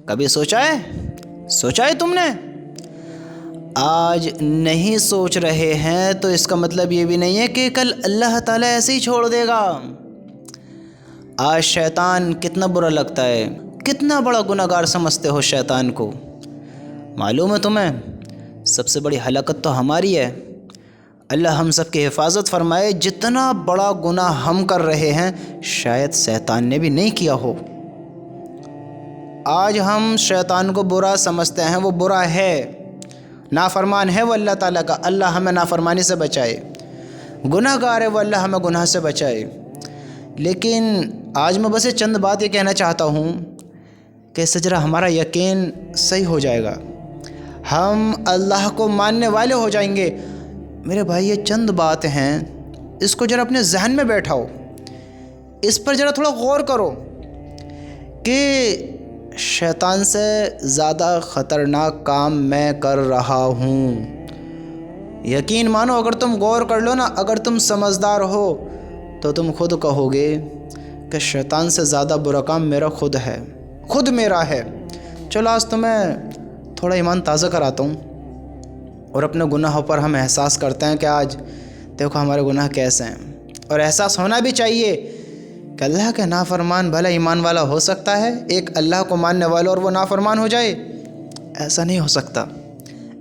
کبھی سوچا ہے تم نے؟ آج نہیں سوچ رہے ہیں تو اس کا مطلب یہ بھی نہیں ہے کہ کل اللہ تعالیٰ ایسے ہی چھوڑ دے گا۔ آج شیطان کتنا برا لگتا ہے، کتنا بڑا گناہ گار سمجھتے ہو شیطان کو۔ معلوم ہے تمہیں سب سے بڑی ہلاکت تو ہماری ہے۔ اللہ ہم سب کی حفاظت فرمائے۔ جتنا بڑا گناہ ہم کر رہے ہیں شاید شیطان نے بھی نہیں کیا ہو۔ آج ہم شیطان کو برا سمجھتے ہیں، وہ برا ہے، نافرمان ہے وہ اللہ تعالیٰ کا۔ اللہ ہمیں نافرمانی سے بچائے۔ گناہ گار ہے وہ، اللہ ہمیں گناہ سے بچائے۔ لیکن آج میں بس چند بات یہ کہنا چاہتا ہوں کہ اس سے ذرا ہمارا یقین صحیح ہو جائے گا، ہم اللہ کو ماننے والے ہو جائیں گے۔ میرے بھائی یہ چند باتیں ہیں، اس کو ذرا اپنے ذہن میں بیٹھاؤ، اس پر ذرا تھوڑا غور کرو کہ شیطان سے زیادہ خطرناک کام میں کر رہا ہوں۔ یقین مانو، اگر تم غور کر لو نا، اگر تم سمجھدار ہو تو تم خود کہو گے کہ شیطان سے زیادہ برا کام میرا خود ہے، خود میرا ہے۔ چلو آج تمہیں تھوڑا ایمان تازہ کراتا ہوں اور اپنے گناہوں پر ہم احساس کرتے ہیں کہ آج دیکھو ہمارے گناہ کیسے ہیں۔ اور احساس ہونا بھی چاہیے کہ اللہ کے نافرمان بھلا ایمان والا ہو سکتا ہے؟ ایک اللہ کو ماننے والا اور وہ نافرمان ہو جائے؟ ایسا نہیں ہو سکتا،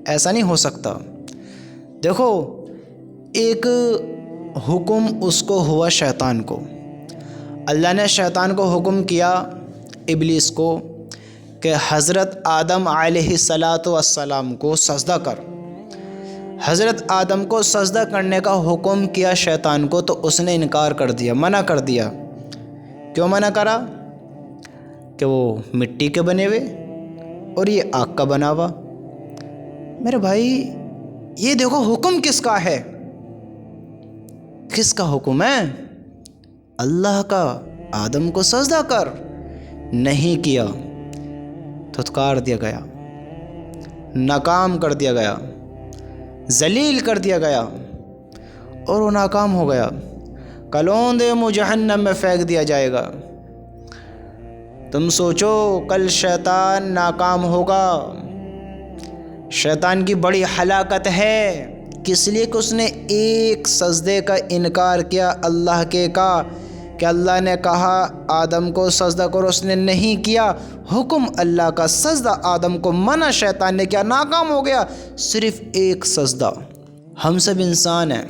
ایسا نہیں ہو سکتا۔ دیکھو ایک حکم اس کو ہوا شیطان کو، اللہ نے شیطان کو حکم کیا، ابلیس کو، کہ حضرت آدم علیہ السلام کو سجدہ کر۔ حضرت آدم کو سجدہ کرنے کا حکم کیا شیطان کو، تو اس نے انکار کر دیا، منع کر دیا۔ کیوں منع کرا؟ کہ وہ مٹی کے بنے ہوئے اور یہ آگ کا بنا ہوا۔ میرے بھائی یہ دیکھو حکم کس کا ہے، کس کا حکم ہے؟ اللہ کا۔ آدم کو سجدہ کر، نہیں کیا، دھتکار دیا گیا، ناکام کر دیا گیا، ذلیل کر دیا گیا اور وہ ناکام ہو گیا۔ کلوند جہنم میں پھینک دیا جائے گا۔ تم سوچو کل شیطان ناکام ہوگا۔ شیطان کی بڑی ہلاکت ہے، کس لیے کہ اس نے ایک سجدے کا انکار کیا اللہ کے کا، کہ اللہ نے کہا آدم کو سجدہ کرو، اس نے نہیں کیا۔ حکم اللہ کا، سجدہ آدم کو منع شیطان نے کیا، ناکام ہو گیا۔ صرف ایک سجدہ۔ ہم سب انسان ہیں،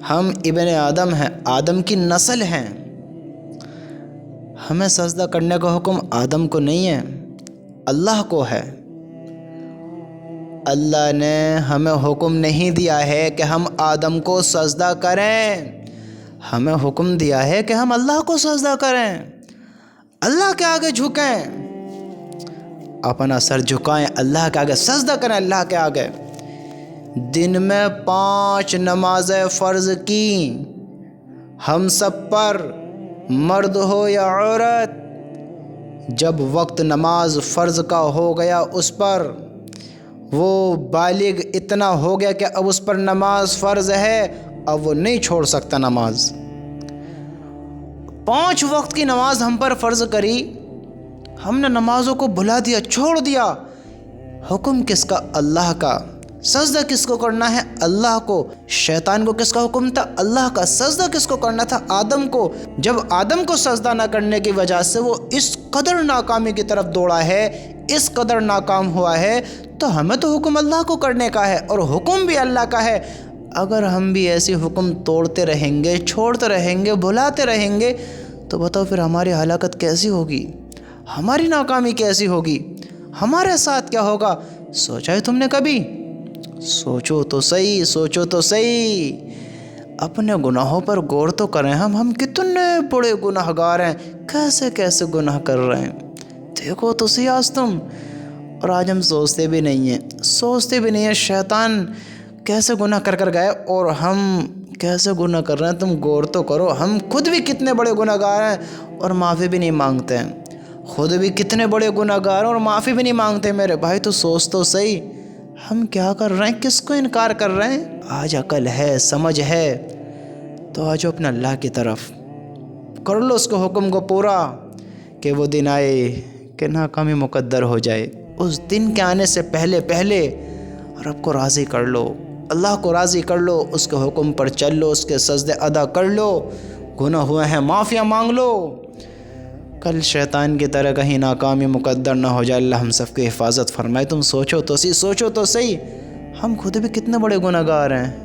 ہم ابن آدم ہیں، آدم کی نسل ہیں۔ ہمیں سجدہ کرنے کا حکم آدم کو نہیں ہے، اللہ کو ہے۔ اللہ نے ہمیں حکم نہیں دیا ہے کہ ہم آدم کو سجدہ کریں، ہمیں حکم دیا ہے کہ ہم اللہ کو سجدہ کریں، اللہ کے آگے جھکیں، اپنا سر جھکائیں، اللہ کے آگے سجدہ کریں، اللہ کے آگے۔ دن میں 5 نمازیں فرض کی ہم سب پر، مرد ہو یا عورت۔ جب وقت نماز فرض کا ہو گیا اس پر، وہ بالغ اتنا ہو گیا کہ اب اس پر نماز فرض ہے، اب وہ نہیں چھوڑ سکتا نماز۔ 5 وقت کی نماز ہم پر فرض کری، ہم نے نمازوں کو بھلا دیا، چھوڑ دیا۔ حکم کس کا؟ اللہ کا۔ سجدہ کس کو کرنا ہے؟ اللہ کو۔ شیطان کو کس کا حکم تھا؟ اللہ کا۔ سجدہ کس کو کرنا تھا؟ آدم کو۔ جب آدم کو سجدہ نہ کرنے کی وجہ سے وہ اس قدر ناکامی کی طرف دوڑا ہے، اس قدر ناکام ہوا ہے، تو ہمیں تو حکم اللہ کو کرنے کا ہے اور حکم بھی اللہ کا ہے۔ اگر ہم بھی ایسی حکم توڑتے رہیں گے، چھوڑتے رہیں گے، بھلاتے رہیں گے، تو بتاؤ پھر ہماری ہلاکت کیسی ہوگی، ہماری ناکامی کیسی ہوگی، ہمارے ساتھ کیا ہوگا؟ سوچا ہے تم نے کبھی؟ سوچو تو صحیح، سوچو تو صحیح، اپنے گناہوں پر غور تو کریں۔ ہم کتنے بڑے گناہ گار ہیں، کیسے کیسے گناہ کر رہے ہیں، دیکھو تو صحیح آج تم۔ اور آج ہم سوچتے بھی نہیں ہیں شیطان کیسے گناہ کر گئے اور ہم کیسے گناہ کر رہے ہیں۔ تم غور تو کرو، ہم خود بھی کتنے بڑے گناہ گار ہیں اور معافی بھی نہیں مانگتے ہیں، خود بھی کتنے بڑے گناہ گار ہیں اور معافی بھی نہیں مانگتے۔ میرے بھائی تو سوچ تو صحیح، ہم کیا کر رہے ہیں، کس کو انکار کر رہے ہیں؟ آج عقل ہے، سمجھ ہے تو آجو اپنے اللہ کی طرف، کر لو اس کے حکم کو پورا، کہ وہ دن آئے کہ ناکامی مقدر ہو جائے، اس دن کے آنے سے پہلے پہلے رب کو راضی کر لو، اللہ کو راضی کر لو، اس کے حکم پر چل لو، اس کے سجدے ادا کر لو، گناہ ہوئے ہیں معافیا مانگ لو، کل شیطان کی طرح کہیں ناکامی مقدر نہ ہو جائے۔ اللہ ہم سب کی حفاظت فرمائے۔ تم سوچو تو صحیح، ہم خود بھی کتنے بڑے گناہ گار ہیں۔